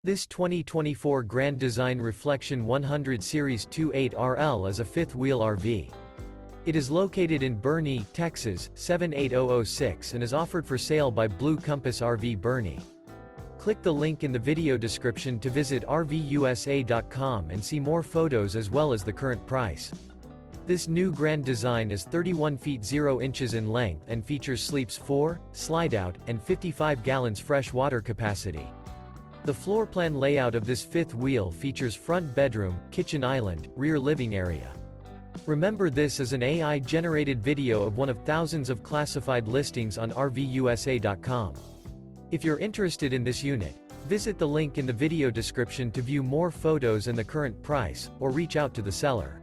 This 2024 Grand Design Reflection 100 Series 28RL is a fifth-wheel RV. It is located in Boerne, Texas, 78006 and is offered for sale by Blue Compass RV Boerne. Click the link in the video description to visit RVUSA.com and see more photos as well as the current price. This new Grand Design is 31 feet 0 inches in length and features sleeps 4, Slideout, and 55 gallons fresh water capacity. The floor plan layout of this fifth wheel features front bedroom, kitchen island, rear living area. Remember, this is an AI-generated video of one of thousands of classified listings on RVUSA.com. If you're interested in this unit, visit the link in the video description to view more photos and the current price, or reach out to the seller.